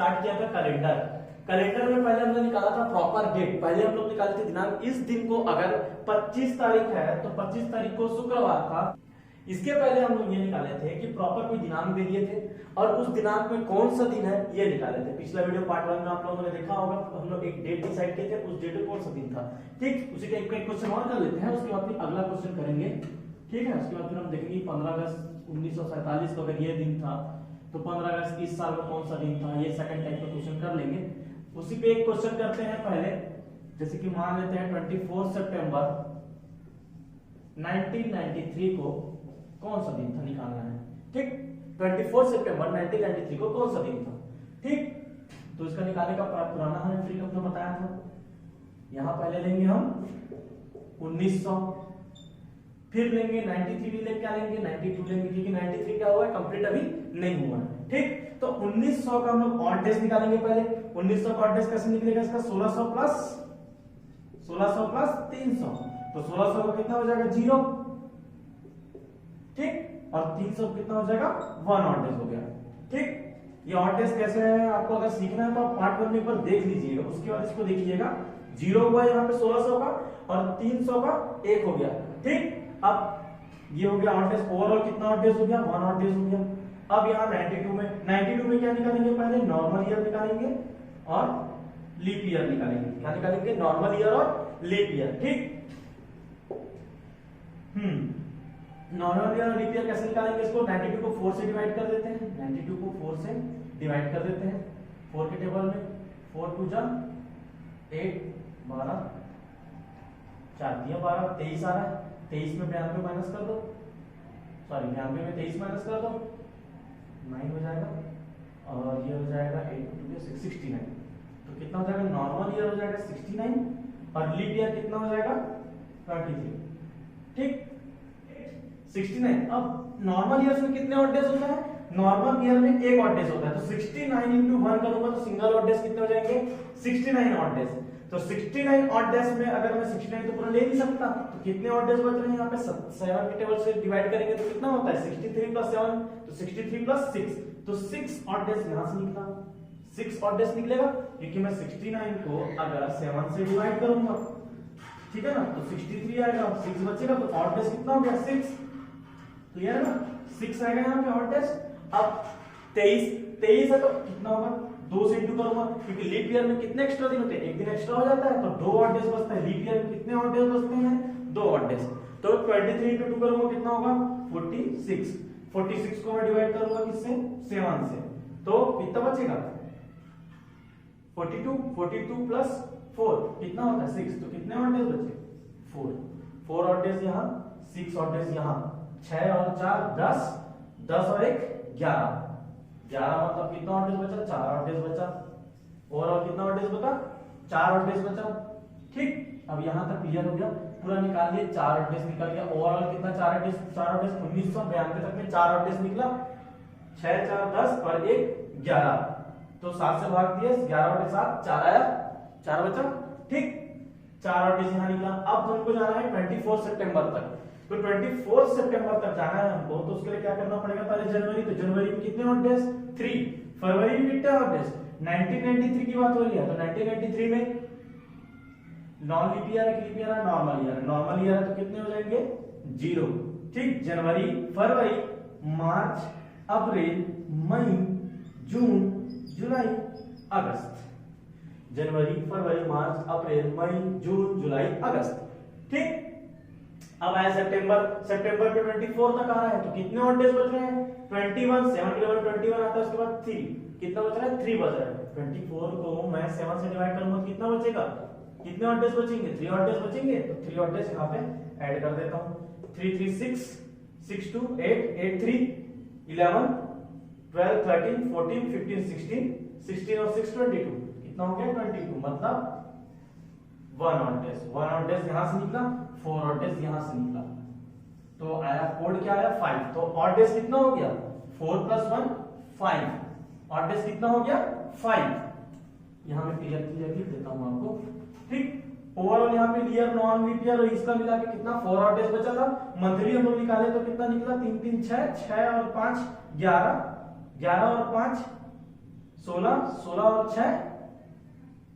Start किया था calendar. Calendar में पहले हमने निकाला था प्रॉपर डेट, पहले हम लोग निकाले थे दिनांक। इस दिन को अगर 25 तारीख है तो 25 तारीख को शुक्रवार था। इसके पहले हम लोग ये निकाले थे कि प्रॉपर कोई दिनांक दे दिए थे और उस दिनांक में कौन सा दिन है ये निकाले थे। पिछला वीडियो पार्ट 1 में आप लोगों ने देखा होगा, हम लोग एक डेट डिसाइड किए थे, उस डेट में कौन सा दिन था। ठीक, उसी का एक क्वेश्चन और कर लेते हैं, उसके बाद फिर अगला क्वेश्चन करेंगे। ठीक है, उसके बाद फिर हम देखेंगे 15 अगस्त 1947 को अगर ये दिन था तो 15 अगस्त इस साल का कौन सा दिन था, ये सेकंड टाइप का क्वेश्चन कर लेंगे। उसी पे एक क्वेश्चन करते हैं पहले, जैसे कि मान लेते हैं 24 सितंबर 1993 को कौन सा दिन था निकालना है। ठीक, 24 सितंबर 1993 को कौन सा दिन था। ठीक, तो इसका निकालने का पुराना हमने ट्रिक अपना बताया था। यहां पहले लेंगे हम 1900, फिर लेंगे 93 भी लेके क्या लेंगे 92 लेंगे, क्योंकि 93 क्या हुआ है कंप्लीट अभी नहीं हुआ है। ठीक, तो 1900 का हम लोग ऑड डेज निकालेंगे पहले। 1900 का ऑड डेज कैसे निकलेगा, इसका 1600 प्लस 300, तो 1600 का कितना हो जाएगा 0। ठीक, और 300 कितना हो जाएगा 1 ऑड डेज हो गया। ठीक, ये ऑड डेज कैसे है आपको अगर सीखना है तो आप पार्ट 1 में एक बार देख लीजिएगा, उसके बाद इसको देखिएगा। 0 हुआ यहाँ पे 1600 का और 300 का 1 हो गया। ठीक, अब ये हो गया ऑड डेज, ओवरऑल कितना ऑड डेज हो गया 1 ऑड डेज हो गया। अब यहाँ 92 में क्या निकालेंगे, पहले नॉर्मल ईयर निकालेंगे और लीप ईयर निकालेंगे। क्या निकालेंगे, नॉर्मल ईयर और लीप ईयर। ठीक, नॉर्मल ईयर और लीप ईयर कैसे निकालेंगे, इसको 92 को 4 से डिवाइड कर देते हैं। 92 को 4 से डिवाइड कर देते हैं 4 के टेबल में। 4 2 जा 8 12 4 दिया 12 23 आ रहा है। 23 में 92 माइनस कर दो, सॉरी 92 में 23 माइनस कर दो, 9 हो जाएगा और ये हो जाएगा 8 2 69। तो कितना हो जाएगा, नॉर्मल ईयर हो जाएगा 69 और लीप ईयर कितना हो जाएगा 23। ठीक, 69। अब नॉर्मल ईयर्स में कितने ऑड डेज होता है, नॉर्मल ईयर में एक ऑड डेज होता है, तो 69 इंटू 1 करूंगा तो सिंगल ऑड डेज कितने हो जाएंगे 69 ऑड डेज। तो 69 ऑड डेज में अगर मैं 69 तो पूरा ले नहीं सकता, तो कितने ऑड डेज बच रहे हैं यहाँ पे 7 के टेबल से डिवाइड करेंगे तो कितना होता है 63 प्लस 7, तो 63 प्लस 6, तो 6 ऑड डेज यहां से निकला। 6 ऑड डेज निकलेगा क्योंकि मैं 69 को अगर 7 से डिवाइड करूंगा, ठीक है ना, तो 63 आएगा, 6 बचेगा, तो ऑड डेज कितना हो गया 6। क्लियर है ना, 6 आएगा यहाँ पे ऑड डेज। अब 23 है तो कितना होगा 2 से इंटू करूंगा, क्योंकि लीप ईयर में कितने एक्स्ट्रा दिन होते हैं, एक दिन एक्स्ट्रा हो जाता है, तो 2 ऑड डेज बचता है। लीप ईयर में कितने ऑड डेज बचते हैं 2 ऑड डेज। तो 23 इंटू 2 करूंगा कितना होगा 46। 46 को मैं डिवाइड करूंगा किससे 7 से, तो कितना बचेगा 42 प्लस 4 कितना होता है 6, तो कितने ऑड डेज बचे 4 ऑड डेज यहाँ, 6 ऑड डेज यहाँ, 6 और 4 10, 10 और 1 11 मतलब कितना ऑड डेज बचा 4 ऑड डेज बचा। ओवरऑल कितना ऑड डेज बचा 4 ऑड डेज बचा। ठीक, अब यहां तक क्लियर हो गया, पूरा निकाल लिए 4 ऑड डेज निकल गया। ओवरऑल कितना 4 ऑड डेज 1992 तक में 4 ऑड डेज निकला, 6 4 10 और 1 11, तो 7 से भाग दिए 11 बटे 7 4 आया, 4 बचा। ठीक, 4 ऑड डेज यहां निकला। अब हमको जाना है 24 सितंबर तक, तो 24 सितंबर तक जाना है हमको, तो उसके लिए क्या करना पड़ेगा, पहले जनवरी, तो जनवरी में कितने ऑड डेज 3, फरवरी में कितने ऑड डेज 1993 की बात हो रही है, तो 1993 में नॉन लीप ईयर है, लीप ईयर है, नॉर्मल ईयर है, नॉर्मल ईयर है तो कितने हो जाएंगे 0। ठीक, जनवरी फरवरी मार्च अप्रैल मई जून जुलाई अगस्त, जनवरी फरवरी मार्च अप्रैल मई जून जुलाई अगस्त। ठीक, अब आया सितंबर पे 24 तक आ रहा है, तो कितने ऑड डेज बच रहे हैं 21, 7 के लेवल 21 आता है, उसके बाद 3 कितना बच रहा है 3 बच रहा है। 24 को मैं 7 से डिवाइड करूंगा तो कितना बचेगा, कितने ऑड डेज बचेंगे 3 ऑड डेज बचेंगे, तो 3 ऑड डेज यहाँ पे ऐड कर देता हूँ। 3 3 6 6 2 8 8 3 11 12 13 14 15 16 और 6 22, कितना हो गया 22, मतलब 1 ऑड डेज यहां से निकला, 4 ऑड डेज यहां से निकला, तो आया कोड क्या आया 5। तो ऑड डेज कितना हो गया 4 + 1 5, ऑड डेज कितना हो गया 5। यहां मैं क्लियर लिख देता हूं आपको। ठीक, ओवरऑल यहाँ पे ईयर नॉन लीप ईयर और इसका मिला के कितना 4 ऑड डेज बचा था। मंथली हम लोग निकाले तो कितना निकला 3 3 6 6 और 5 11, 11 और 5 16, 16 और 6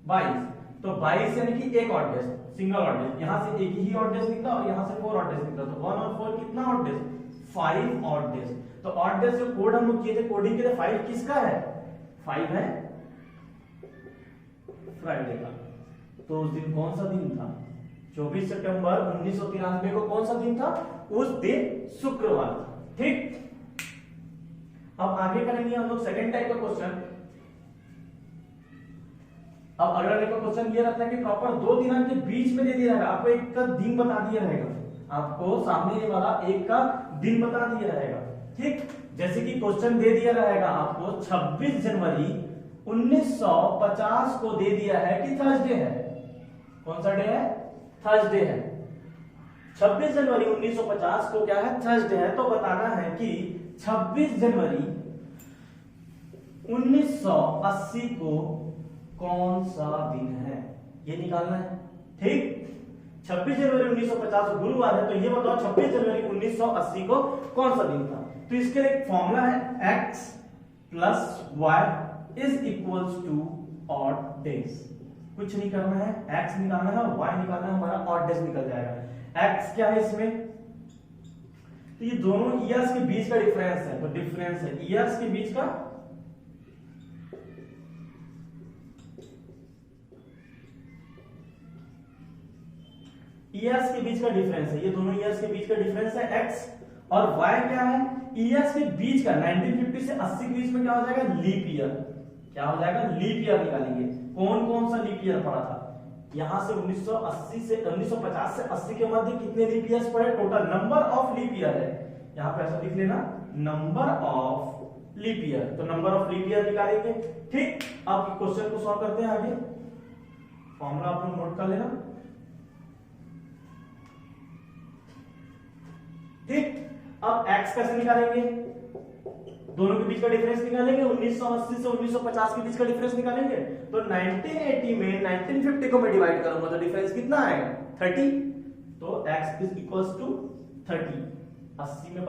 22, तो 22 यानी कि एक odd days, single odd days, यहां से एक ही ऑड डेज निकला और यहां से 4 ऑड डेज निकला, तो 1 और 4 कितना ऑड डेज, 5 ऑड डेज। तो ऑड डेज जो कोड हम लोग किए थे कोडिंग के लिए, 5 किसका है, 5 है फ्राइडे का। तो उस दिन कौन सा दिन था, 24 सितंबर 1993 को कौन सा दिन था, उस दिन शुक्रवार था। ठीक, अब आगे करेंगे हम लोग सेकंड टाइप का क्वेश्चन। अब अगला टाइप का क्वेश्चन ये रहता है कि प्रॉपर 2 दिनांक के बीच में दे दिया रहेगा, आपको एक का दिन बता दिया रहेगा, आपको सामने वाला एक का दिन बता दिया रहेगा। ठीक, जैसे कि क्वेश्चन दे दिया रहेगा आपको 26 जनवरी 1950 को दे दिया है कि थर्सडे है, कौन सा डे है, थर्सडे है। 26 जनवरी 1950 को क्या है, थर्सडे है। तो बताना है कि 26 जनवरी 1980 को कौन सा दिन है, ये निकालना है। ठीक, 26 जनवरी 1950 गुरुवार है, तो ये बताओ 26 जनवरी 1980 को कौन सा दिन था। तो इसके लिए एक फॉर्मूला है, x plus Y is equals to odd days. कुछ नहीं करना है, x निकालना है, y निकालना है, हमारा ऑड डेज निकल जाएगा। x क्या है इसमें, तो ये दोनों ईयर्स के बीच का डिफरेंस है, तो डिफरेंस है ईयर्स के बीच का, ईयर्स के बीच का डिफरेंस है, ये दोनों ईयर्स के बीच का डिफरेंस है x, और y क्या है, ईयर्स के बीच का 1950 से 80 के बीच में क्या हो जाएगा, लीप ईयर। क्या हो जाएगा, लीप ईयर निकालेंगे। कौन कौन सा लीप ईयर पड़ा था, यहां से 1950 से 80 के मध्य कितने लीप ईयर्स पड़े, total number of leap year है, यहां पे ऐसा लिख लेना, नंबर ऑफ लीप ईयर, तो नंबर ऑफ लीप ईयर निकालेंगे। ठीक, अब क्वेश्चन को सॉल्व करते हैं आगे, फॉर्मूला आप लोग नोट कर लेना। ठीक, अब x कैसे निकालेंगे, दोनों के बीच का डिफरेंस निकालेंगे, 1980 से 1950 के बीच का डिफरेंस निकालेंगे। तो 1980 में 1950 को मैं डिवाइड करूंगा तो डिफरेंस कितना आएगा, 30, तो x इज इक्वल्स टू 30। 80 में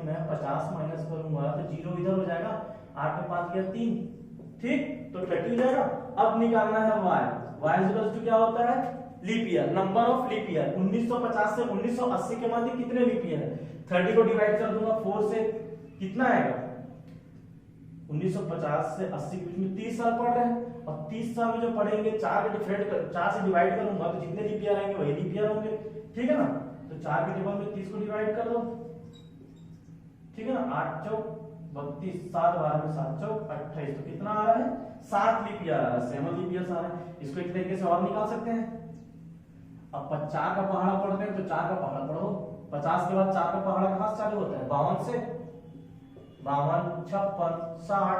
मैं 50 माइनस करूंगा तो 0 इधर हो जाएगा, 8 में 5 गया 3, ठीक, तो 30 हो जाएगा। अब निकालना है y इज इक्वल्स टू क्या होता है, leap year, number of leap year. 1950 से 1980 के मध्य कितने लीप ईयर है, 30 को डिवाइड कर दूंगा 4 से, कितना आएगा, 1950 से 80 के बीच में 30 साल पढ़ रहे हैं, और 30 साल में जो पढ़ेंगे 4 से डिवाइड करूंगा तो जितने लीप ईयर आएंगे वही लीप ईयर होंगे। ठीक है ना, तो 4 के टेबल में 30 को डिवाइड कर दो, ठीक है ना, 8 चौक 32, 7 12 में 7 चौक 28, तो कितना आ रहा है, 7 लीप ईयर आ रहा है, 7 लीप ईयर आ रहा है। इसको एक तरीके से और निकाल सकते हैं, अब 4 का पहाड़ा पढ़ रहे हैं तो 4 का पहाड़ा पढ़ो, 50 के बाद 4 का पहाड़ा कहां से चालू होता है, 52 से, 52 56 60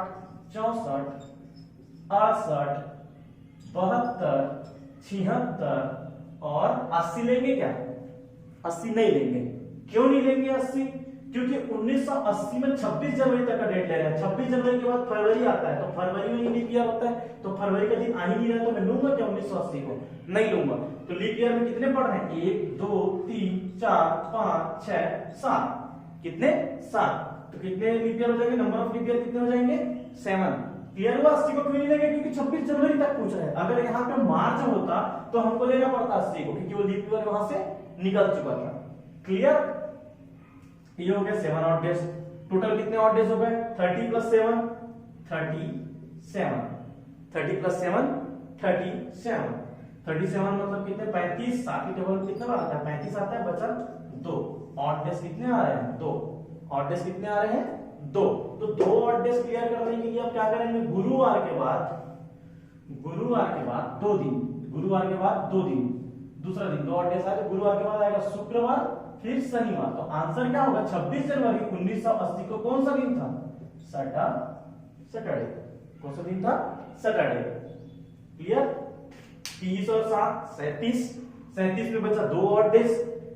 64 68 72 76 और 80 लेंगे क्या, 80 नहीं लेंगे। क्यों नहीं लेंगे 80, क्योंकि 1980 में 26 जनवरी तक का डेट ले रहे हैं, 26 जनवरी के बाद फरवरी आता है, तो फरवरी में ही लीप ईयर होता है, तो फरवरी का दिन आ ही नहीं रहा, तो मैं लूंगा क्या 1980 को, नहीं लूंगा। तो लीप ईयर में कितने पढ़ रहे हैं, 1 2 3 4 5 6 7, कितने 7, तो कितने लीप ईयर हो जाएंगे, नंबर ऑफ लीप ईयर कितने हो जाएंगे, 7। क्लियर हुआ, 80 को क्यों नहीं लेंगे, क्योंकि 26 जनवरी तक पूछ रहे हैं। अगर यहाँ पे मार्च होता तो हमको लेना पड़ता 80 को, क्योंकि वो लीप ईयर वहां से निकल चुका था। क्लियर, ये हो गया 7 ऑड डेज। टोटल कितने ऑड डेज हो गए, 30 प्लस 7 37, 30 प्लस 7 37, 37 मतलब कितने 35, 7 के टेबल में कितना बार आता है 35 आता है, बचा 2। ऑड डेज कितने आ रहे हैं 2, ऑड डेज कितने आ रहे हैं 2। तो 2 ऑड डेज क्लियर करने के लिए आप क्या करेंगे, गुरुवार के बाद 2 दिन, गुरुवार के बाद 2 दिन, दूसरा दिन 2 ऑड डेज आएगा, गुरुवार के बाद आएगा शुक्रवार फिर शनिवार। तो आंसर क्या होगा, 26 जनवरी 1980 को कौन सा दिन था, सैटरडे, कौन सा दिन था, सैटरडे। क्लियर, 30 और 7 37 में बचा 2 ऑड डेज,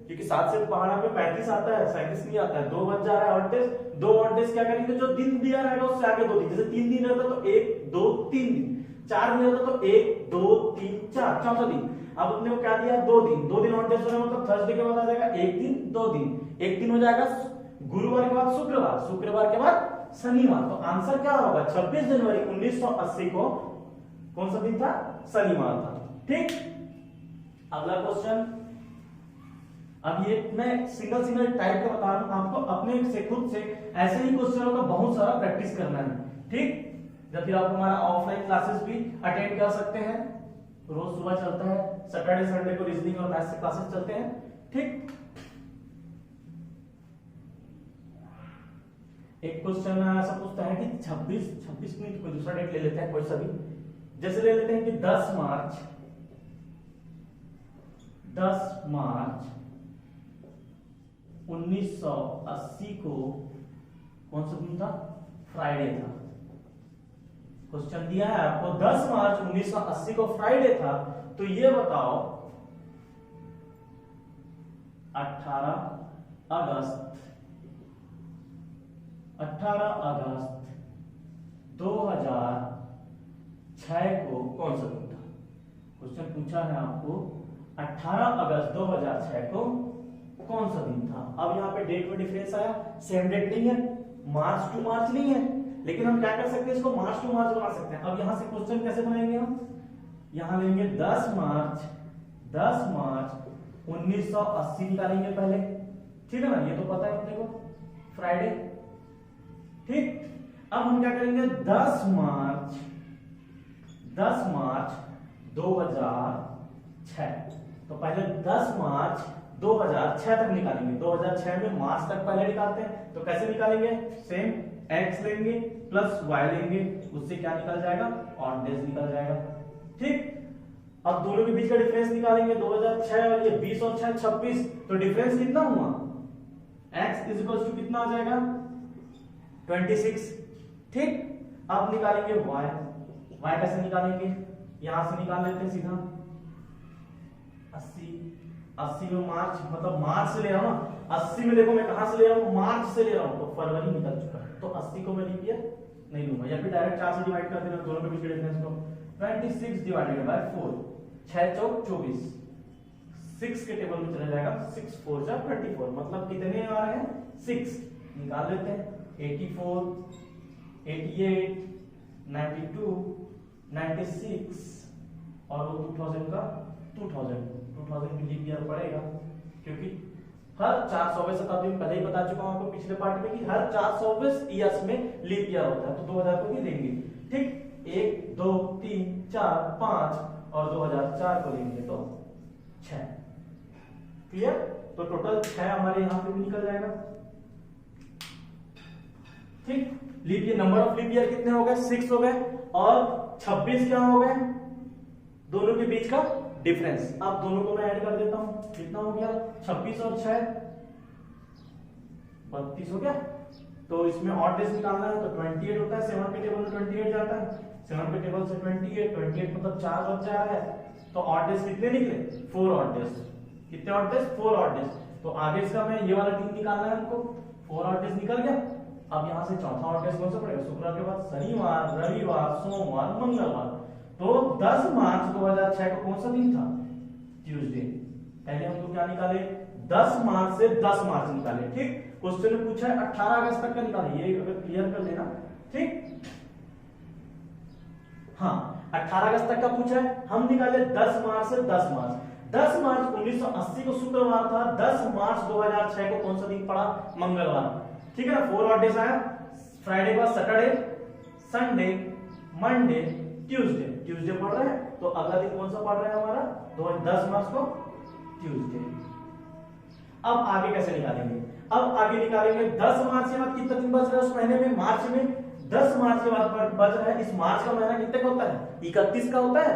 क्योंकि 7 से पहाड़ा पे 35 आता है, 37 नहीं आता है, 2 बच जा रहा है ऑड डेज। 2 ऑड डेज क्या करेंगे, जो दिन दिया रहेगा उससे आगे 2 दिन, जैसे 3 दिन रहता तो 1 2 3 दिन, 4 दिन रहता तो 1 2 3 4, चौथा दिन। अब अपने को क्या दिया, 2 दिन, 2 दिन ऑड डेज हो रहा है, मतलब थर्सडे के बाद आ जाएगा 1 दिन 2 दिन, 1 दिन हो जाएगा गुरुवार के बाद शुक्रवार, शुक्रवार के बाद शनिवार। तो आंसर क्या होगा, 26 जनवरी 1980 को कौन सा दिन था, शनिवार था। ठीक, अगला क्वेश्चन। अब ये मैं सिंगल सिंगल टाइप का बता रहा हूं आपको, अपने से खुद से ऐसे ही क्वेश्चनों का बहुत सारा प्रैक्टिस करना है। ठीक, या फिर आप हमारा ऑफलाइन क्लासेस भी अटेंड कर सकते हैं, रोज सुबह चलता है, सैटरडे संडे को रीजनिंग और मैथ्स के क्लासेस चलते हैं। ठीक, एक क्वेश्चन ऐसा पूछता है कि 26 मिनट, कोई दूसरा डेट ले लेते हैं कोई सा भी, जैसे ले लेते हैं कि 10 मार्च 1980 को कौन सा दिन था, फ्राइडे था। क्वेश्चन दिया है आपको 10 मार्च 1980 को फ्राइडे था, तो ये बताओ 18 अगस्त 2006 को कौन सा दिन था। क्वेश्चन पूछा है आपको 18 अगस्त 2006 को कौन सा दिन था। अब यहाँ पे डेट में डिफरेंस आया, सेम डेट नहीं है, मार्च टू मार्च नहीं है, लेकिन हम क्या कर सकते हैं, इसको मार्च टू मार्च बना सकते हैं। अब यहां से क्वेश्चन कैसे बनाएंगे हम, यहां लेंगे 10 मार्च 1980 निकालेंगे पहले, ठीक है ना, ये तो पता है अपने को फ्राइडे। ठीक, अब हम क्या करेंगे 10 मार्च 2006, तो पहले 10 मार्च 2006 तक निकालेंगे। 2006 में मार्च तक पहले निकालते हैं, तो कैसे निकालेंगे, सेम x लेंगे प्लस y लेंगे, उससे क्या निकल जाएगा, ऑड डेज निकल जाएगा। ठीक, अब दोनों के बीच का डिफरेंस निकालेंगे, 2006 और ये 20 और 6 26, तो डिफरेंस कितना हुआ, x इज इक्वल टू कितना आ जाएगा 26। ठीक, अब निकालेंगे y कैसे निकालेंगे, यहां से निकाल लेते हैं सीधा 80 में मार्च, मतलब मार्च से ले रहा हूं ना, 80 में देखो मैं कहां से ले रहा हूं, मार्च से ले रहा हूं, तो फरवरी निकल चुका है, तो 80 को मैं लीप ईयर नहीं लूंगा, या फिर डायरेक्ट 4 से डिवाइड कर देना दोनों के बीच के डिफरेंस को, 26 डिवाइडेड बाय 4, 6 चौक 24, 6 के टेबल में चला जाएगा, 6 4 जा 24, मतलब कितने आ रहे हैं 6, निकाल लेते हैं 84 88 92 96 और वो 2000 का 2000 भी लीप ईयर पड़ेगा, क्योंकि हर 400वें शताब्दी में, पहले ही बता चुका हूं आपको पिछले पार्ट में कि हर 400वें ईयर्स में लीप ईयर होता है, तो 2000 को भी लेंगे। ठीक, 1 2 3 4 5 और 2004 को लेंगे तो 6, क्लियर, तो टोटल 6 हमारे यहां पे भी निकल जाएगा। ठीक, leap year, number of leap year कितने हो गए, 6 हो गए, और 26 क्या हो गए, दोनों के बीच का डिफरेंस। अब दोनों को मैं ऐड कर देता हूं, कितना हो गया 26 और 6 32 हो गया, तो इसमें ऑड डेज निकालना है, तो 28 होता है, 7 के टेबल में 28 जाता है, 7 के टेबल से 28 मतलब 4 और 4 है, तो ऑड डेज कितने निकले, 4 ऑड डेज, कितने ऑड डेज, 4 ऑड डेज, तो आगे इसका मैं ये वाला दिन निकालना है हमको, 4 ऑड डेज निकल गया। अब यहां से चौथा ऑड डेज कौन सा पड़ेगा, शुक्रवार के बाद शनिवार, रविवार, सोमवार, मंगलवार, तो 10 मार्च 2006 को कौन सा दिन था, ट्यूसडे। पहले हम लोग क्या निकाले, 10 मार्च से 10 मार्च निकाले। ठीक, क्वेश्चन में पूछा है 18 अगस्त तक का निकाले, ये अगर क्लियर कर लेना। ठीक, हाँ 18 अगस्त तक का पूछा है, हम निकाले 10 मार्च से 10 मार्च। 10 मार्च 1980 को शुक्रवार था, 10 मार्च 2006 को कौन सा दिन पड़ा, मंगलवार। ठीक है ना, 4 ऑड डेज आया, फ्राइडे के बाद सैटरडे, संडे, मंडे, ट्यूसडे पढ़ रहे हैं, तो अगला दिन कौन सा पढ़ रहे हैं हमारा, तो 10 मार्च को ट्यूसडे। अब आगे कैसे निकालेंगे, अब आगे निकालेंगे 10 मार्च के बाद कितना दिन बच रहा है उस महीने में, मार्च में 10 मार्च के बाद बच रहा है, इस मार्च का महीना कितने का होता है, 31 का होता है,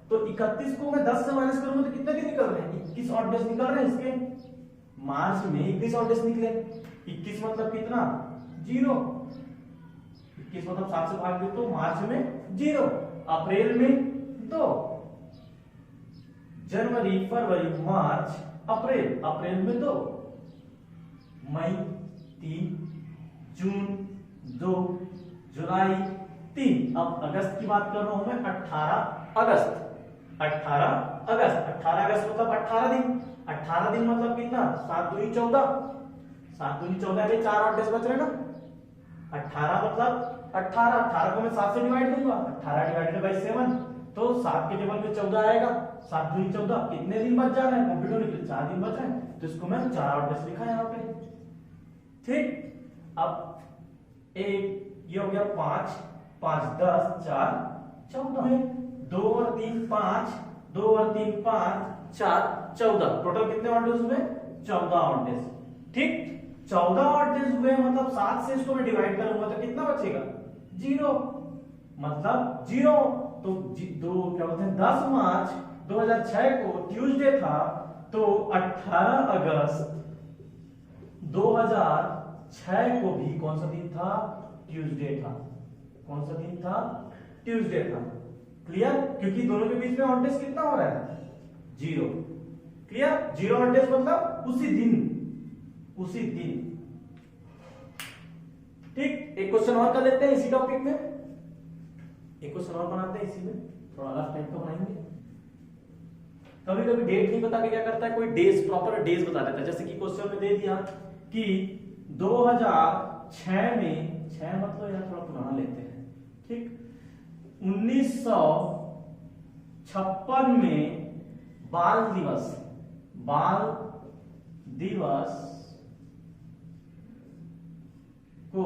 तो 31 को मैं 10 से माइनस करूंगा तो कितने दिन निकल रहे हैं, 21 ऑड डेज निकल रहे हैं इसके, मार्च में 21 ऑड डेज निकले, 21 मतलब कितना 0, 21 मतलब 7 से भाग दे तो मार्च में 0, अप्रैल में 2, जनवरी, फरवरी, मार्च, अप्रैल में 2, मई 3, जून 2, जुलाई 3, अब अगस्त की बात कर रहा हूं मैं, 18 अगस्त मतलब 18 दिन मतलब कितना, 7 दूनी 14, 7 दूनी 14 के 4 ऑड डेज बच रहे ना, 18 मतलब 18 को मैं 7 से डिवाइड दूंगा, 18 डिवाइडेड बाई 7, तो 7 के टेबल में 14 आएगा, 7 दूनी 14, कितने दिन बच जा रहे हैं कंप्लीट होने के लिए? 4 दिन बच रहे हैं, तो इसको मैं 4 और 10 लिखा यहाँ पे। ठीक, अब एक ये हो गया 5, 5 10, 4 14, 2 और 3 5, 2 और 3 5, 4 14, टोटल कितने ऑड डेज हुए? 14 ऑड डेज। ठीक, 14 ऑड डेज हुए मतलब 7 से इसको मैं डिवाइड करूंगा तो कितना बचेगा? 0, मतलब 0। तो दो क्या बोलते हैं 10 मार्च 2006 को ट्यूसडे था, तो 18 अगस्त 2006 को भी कौन सा दिन था? ट्यूसडे था। कौन सा दिन था? ट्यूसडे था। क्लियर? क्योंकि दोनों के बीच में ऑड डेज कितना हो रहा है? 0। क्लियर? 0 ऑड डेज मतलब उसी दिन, उसी दिन। ठीक, एक क्वेश्चन और कर लेते हैं इसी टॉपिक में, एक क्वेश्चन और बनाते हैं इसी में, थोड़ा अलग टाइप का बनाएंगे। कभी कभी डेट नहीं बता के क्या करता है कोई, डेज प्रॉपर डेज बता देता है। जैसे कि क्वेश्चन में दे दिया कि 2006 में, 6 मतलब यार थोड़ा पुराना लेते हैं। ठीक, 1956 में बाल दिवस, बाल दिवस को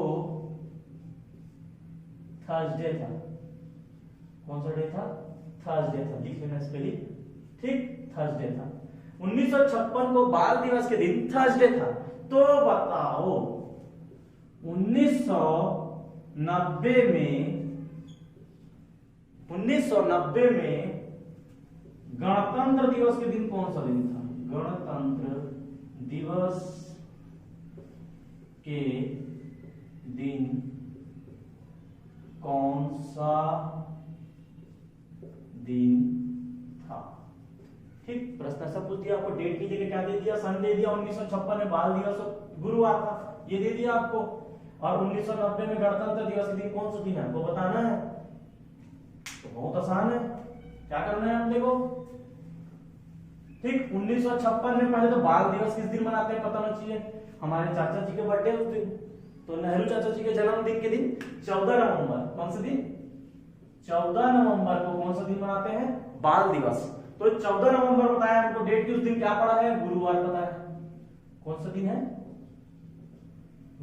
थर्सडे था। कौन सा डे था? थर्सडे था। लिख लेना इसके लिए। ठीक, थर्सडे था। 1956 को बाल दिवस के दिन थर्सडे था। तो बताओ 1990 में गणतंत्र दिवस के दिन कौन सा दिन था? गणतंत्र दिवस के दिन कौन सा दिन था? ठीक, प्रश्न ऐसा पूछ दिया आपको, डेट की जगह क्या दे दिया? सन दे दिया। 1956 में बाल दिवस गुरुवार था, ये दे दिया आपको। और 1990 में गणतंत्र दिवस के दिन कौन सा दिन है आपको बताना है। तो बहुत आसान है, क्या करना है अपने को? ठीक, 1956 में पहले तो बाल दिवस किस दिन मनाते हैं पता होना चाहिए। हमारे चाचा जी के बर्थडे उस दिन, तो नेहरू चाचा जी के जन्मदिन के दिन 14 नवंबर, कौन सा दिन? 14 नवंबर को कौन सा दिन मनाते हैं? बाल दिवस। तो 14 नवंबर बताया हमको, डेट की उस दिन क्या पड़ा है? गुरुवार पता है। कौन सा दिन है?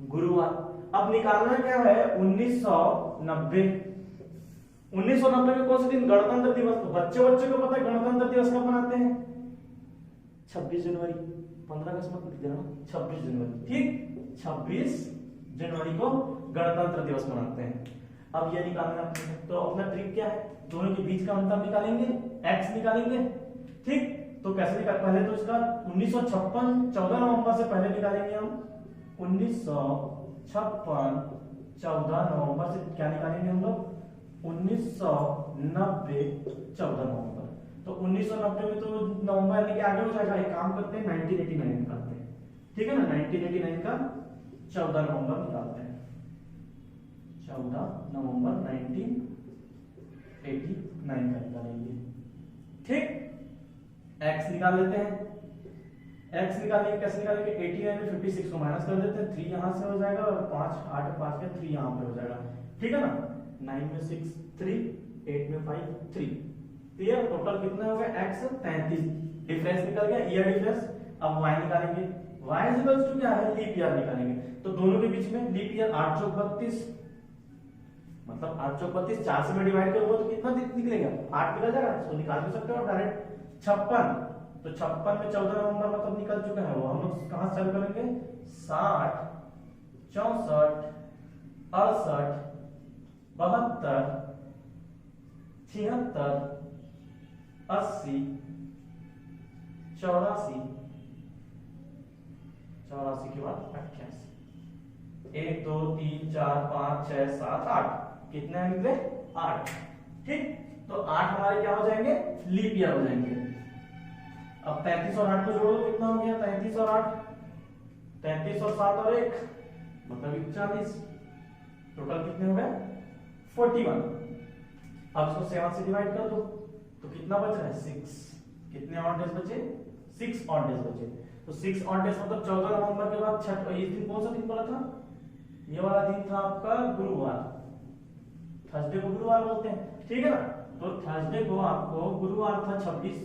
गुरुवार। अब निकालना क्या है? 1990 में कौन सा दिन? गणतंत्र दिवस। तो बच्चे को पता है गणतंत्र दिवस कब मनाते हैं? 26 जनवरी। 15 अगस्त मत लिख देना, 26 जनवरी। ठीक, 26 जनवरी को गणतंत्र दिवस मनाते हैं। अब ये निकालना है, तो अपना ट्रिक क्या है? दोनों के बीच का अंतर निकालेंगे, x निकालेंगे। ठीक, तो कैसे निकाल? पहले तो इसका 1956 14 नवंबर से पहले निकालेंगे हम। 1956 14 नवंबर से क्या निकालेंगे हम लोग? 1990 14 नवंबर। तो 1990 में तो नवंबर यानी कि आगे हो जाएगा। एक काम करते हैं 1989 निकालते हैं। ठीक है ना, 1989 का 14 नवंबर निकालते हैं। 14 नवंबर 1989 का निकालेंगे। ठीक, x निकाल लेते हैं। x निकालेंगे, कैसे निकालेंगे? 89 में 56 को माइनस कर देते हैं, 3 यहां से हो जाएगा और 5 8 5 के 3 यहां पे हो जाएगा। ठीक है ना, 9 में 6 3, 8 में 5 3। क्लियर? टोटल कितना हो गया? x 33। डिफरेंस निकल गया, ईयर डिफरेंस। अब y निकालेंगे। y इक्वल्स टू क्या है? लीप ईयर निकालेंगे। तो दोनों के बीच में लीप ईयर 8 चौक 32, मतलब 8 चौक 32, 4 से मैं डिवाइड करूंगा तो कितना निकलेगा? 8 निकल जाएगा। इसको निकाल भी सकते हो डायरेक्ट। 56, तो 56 में 14 नवंबर मतलब निकल चुका है वो। हम लोग कहां से चालू करेंगे? 60 64 68 72 76 80 84 के बाद 88। 1 2 3 4 5 6 7 8, कितने निकले? 8। ठीक, तो 8 हमारे क्या हो जाएंगे? लीप ईयर हो जाएंगे। अब 33 और 8 को जोड़ो, कितना हो गया? 33 और 8, 33 और 7 और 1 मतलब 40। टोटल कितने हो गए? 41। अब इसको 7 से डिवाइड कर दो, तो कितना बच रहा है? 6। कितने ऑड डेज बचे? 6 ऑड डेज बचे। तो 6 ऑड डेज मतलब 14 नवंबर के बाद छठ, इस दिन कौन सा दिन पड़ा था? ये वाला दिन था आपका गुरुवार, थर्सडे को गुरुवार बोलते हैं, ठीक है ना। तो थर्सडे को आपको गुरुवार था 26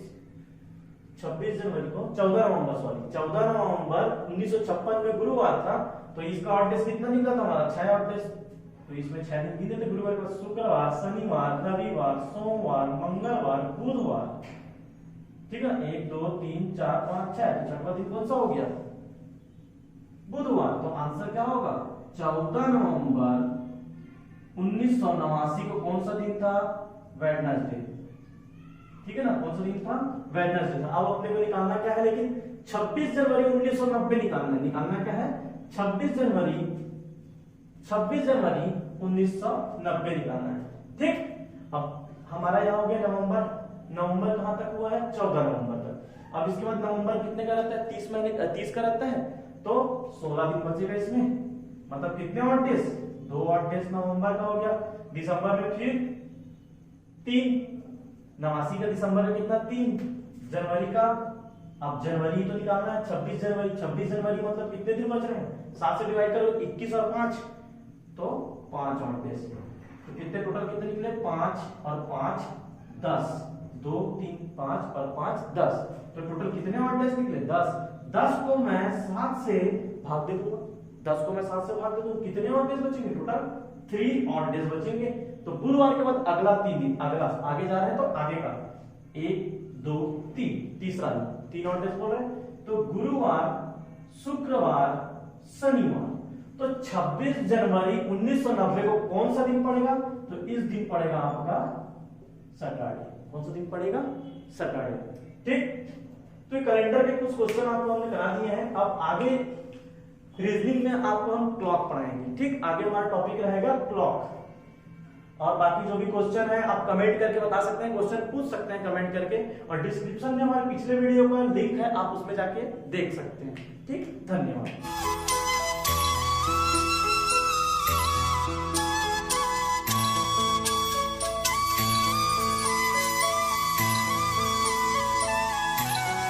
जनवरी को 14 नवंबर 1956 में गुरुवार था। तो इसका ऑड डेज कितना निकला था हमारा 6 ऑड डेज। तो इसमें 6 दिन गिने थे गुरुवार को, शुक्रवार, शनिवार, रविवार, सोमवार, मंगलवार, बुधवार, ठीक है। 1 2 3 4 5 6, छठवां दिन कौन सा हो गया? बुधवार। तो आंसर क्या होगा? 14 नवंबर 1989 को कौन सा दिन था? वेडनेसडे, ठीक है ना। कौन सा दिन था? वेडनेसडे था। अब अपने को निकालना क्या है, लेकिन 26 जनवरी 1990 निकालना क्या है? 26 जनवरी 1990 निकालना है, ठीक। अब हमारा यहाँ हो गया नवंबर कहां तक हुआ है? 14 नवंबर तक। अब इसके बाद नवंबर कितने का रहता है? 30 का रहता है, तो 16 दिन बचेगा इसमें, मतलब कितने ऑड डेज? 2 ऑड डेज नवंबर का हो गया। दिसंबर में फिर 3, 89 का दिसंबर में कितना? 3। जनवरी का, अब जनवरी तो निकालना है, 26 जनवरी मतलब कितने दिन बच रहे हैं? 7 से डिवाइड करो, 21 और 5, तो 5 ऑड डेज। तो कितने टोटल कितने निकले? 5 और 5 10, 2 3 5 और 5 10। तो टोटल कितने ऑड डेज निकले? 10। 10 को मैं 7 से भाग दे दूंगा, 10 को मैं 7 से भाग दे दूंगा, कितने ऑड डेज बचेंगे? टोटल 3 ऑड डेज बचेंगे। तो गुरुवार के बाद अगला 3 दिन, अगला आगे जा रहे हैं तो आगे का 1 2 3, तीसरा दिन, 3 ऑड डेज बोल रहे हैं। तो गुरुवार, शुक्रवार, शनिवार। तो 26 जनवरी 1990 को कौन सा दिन पड़ेगा? तो इस दिन पड़ेगा आपका सैटरडे। कौन सा दिन पड़ेगा? सैटरडे, ठीक। तो कैलेंडर के कुछ क्वेश्चन आपको हमने करा दिए हैं। अब आगे रीजनिंग में आपको हम क्लॉक पढ़ाएंगे, ठीक। आगे हमारा टॉपिक रहेगा क्लॉक। और बाकी जो भी क्वेश्चन है आप कमेंट करके बता सकते हैं, क्वेश्चन पूछ सकते हैं कमेंट करके। और डिस्क्रिप्शन में हमारे पिछले वीडियो का लिंक है, आप उसमें जाके देख सकते हैं, ठीक। धन्यवाद।